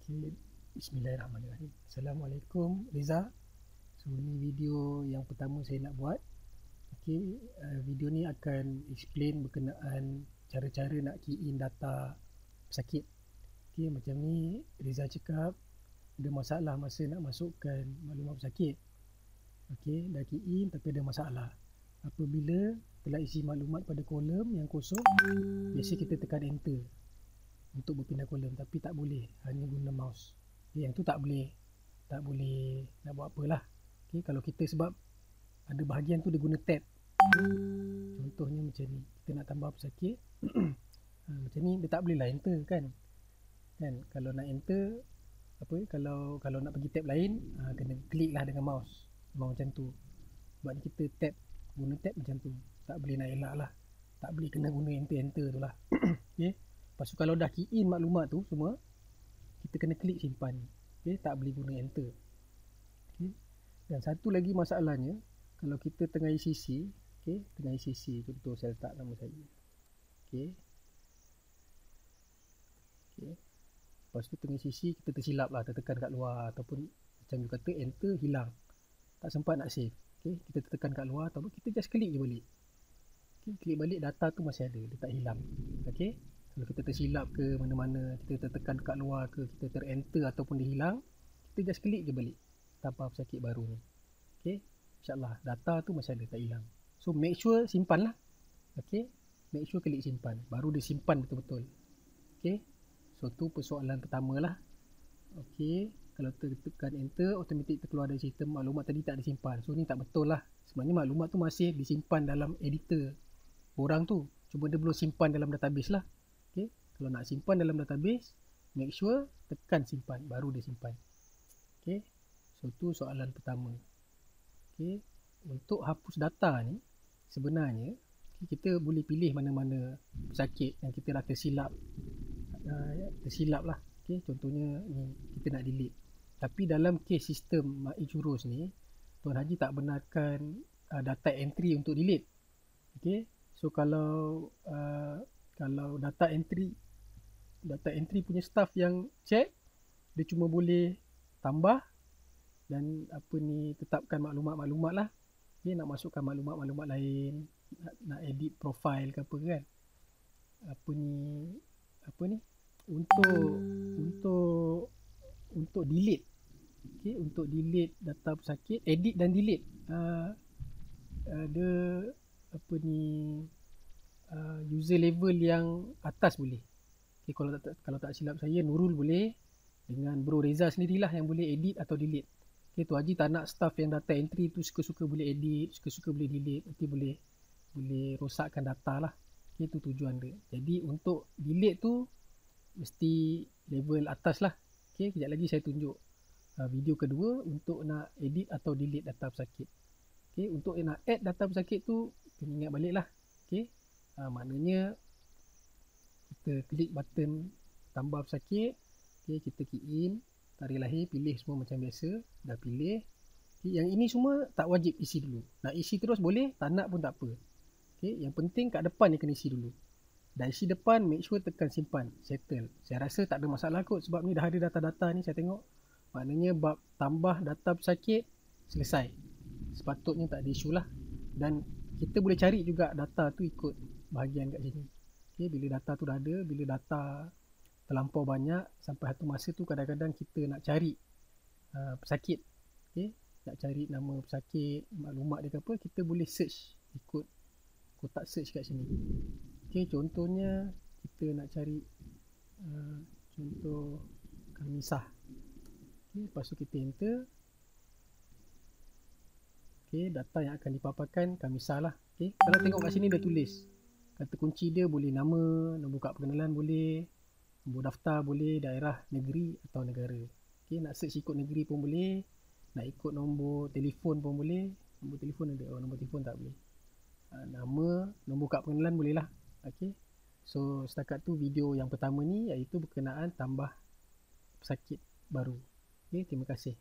Okay. Bismillahirrahmanirrahim. Assalamualaikum Reza. So ni video yang pertama saya nak buat. Okay, video ni akan explain berkenaan cara-cara nak key in data pesakit. Okay, macam ni Reza cakap ada masalah masa nak masukkan maklumat pesakit. Okay, dah key in tapi ada masalah. Apabila telah isi maklumat pada kolom yang kosong, biasa kita tekan enter untuk berpindah kolom, tapi tak boleh hanya guna mouse. Okay, yang tu tak boleh nak buat apalah. Okay, kalau kita sebab ada bahagian tu dia guna tab. Contohnya macam ni, kita nak tambah pesakit macam ni dia tak boleh lah enter kan. Kalau nak enter kalau nak pergi tab lain, kena klik lah dengan mouse memang macam tu. Sebab kita guna tab macam tu, tak boleh nak elak lah, tak boleh kena guna enter tu lah. Okay. Lepas tu kalau dah key in maklumat tu semua, kita kena klik simpan. Okay, tak boleh guna enter. Okay. Dan satu lagi masalahnya, kalau kita tengah isi C, okay, tengah isi C, contoh saya letak nama saya. Okay. Okay. Lepas tu tengah isi C, kita tersilap lah, tertekan kat luar, ataupun macam you kata enter hilang, tak sempat nak save. Okay, kita tertekan kat luar, ataupun kita just klik je balik. Okay, klik balik, data tu masih ada, dia tak hilang. Okay. Kalau kita tersilap ke mana-mana, kita tertekan kat luar ke, kita ter-enter ataupun dia hilang, kita just klik je balik tanpa pesakit baru ni. Okay, insyaAllah data tu masih ada, tak hilang. So make sure simpan lah. Okay, make sure klik simpan, baru dia simpan betul-betul. Okay, so tu persoalan pertama lah. Okay, kalau tekan enter, automatik terkeluar dari sistem, maklumat tadi tak disimpan. So ni tak betul lah. Sebenarnya maklumat tu masih disimpan dalam editor orang tu, cuma dia belum simpan dalam database lah. Okay, kalau nak simpan dalam database, make sure tekan simpan, baru dia simpan. Okay, so tu soalan pertama. Okay, untuk hapus data ni sebenarnya kita boleh pilih mana-mana pesakit yang kita dah tersilap lah. Okay, contohnya ni kita nak delete, tapi dalam case sistem MAKIJURUS ni, Tuan Haji tak benarkan data entry untuk delete. Okay, so kalau data entry punya staff yang check, dia cuma boleh tambah dan tetapkan maklumat-maklumat lah. Dia nak masukkan maklumat-maklumat lain, nak edit profile ke apa kan, untuk delete. Okay, untuk delete data pesakit, edit dan delete, ada user level yang atas boleh. Okay, kalau tak silap saya, Nurul boleh, dengan Bro Reza sendirilah yang boleh edit atau delete. Okay, Tuan Haji tak nak staff yang data entry tu suka-suka boleh edit, suka-suka boleh delete, nanti boleh rosakkan data lah. Okay, tu tujuan dia. Jadi untuk delete tu mesti level atas lah. Okay, kejap lagi saya tunjuk video kedua untuk nak edit atau delete data pesakit. Okay, untuk nak add data pesakit tu, kena ingat balik lah. Okay, maknanya kita klik button tambah pesakit. Okay, kita key in tarikh lahir, pilih semua macam biasa, dah pilih. Okay, yang ini semua tak wajib isi dulu, nak isi terus boleh, tak nak pun tak apa. Okay, yang penting kat depan ni kena isi dulu. Dah isi depan, make sure tekan simpan, settle. Saya rasa tak ada masalah kot, sebab ni dah ada data-data ni saya tengok. Maknanya bab tambah data pesakit selesai, sepatutnya tak ada isu lah. Dan kita boleh cari juga data tu ikut bahagian kat sini. Okay, bila data tu dah ada, bila data terlampau banyak, sampai satu masa tu kadang-kadang kita nak cari pesakit. Okay, nak cari nama pesakit, maklumat dia ke apa, kita boleh search ikut kotak search kat sini. Okay, contohnya kita nak cari contoh Kamisah. Okay, lepas tu kita enter. Okay, data yang akan dipaparkan Kamisah lah. Okay, kalau tengok kat sini dia tulis kata kunci dia, boleh nama, nombor kad pengenalan boleh, nombor daftar boleh, daerah, negeri atau negara. Okay, nak search ikut negeri pun boleh, nak ikut nombor telefon pun boleh. Nombor telefon ada, nombor telefon tak boleh. Nama, nombor kad pengenalan boleh lah. Okay, so setakat tu video yang pertama ni, iaitu berkenaan tambah pesakit baru. Okay, terima kasih.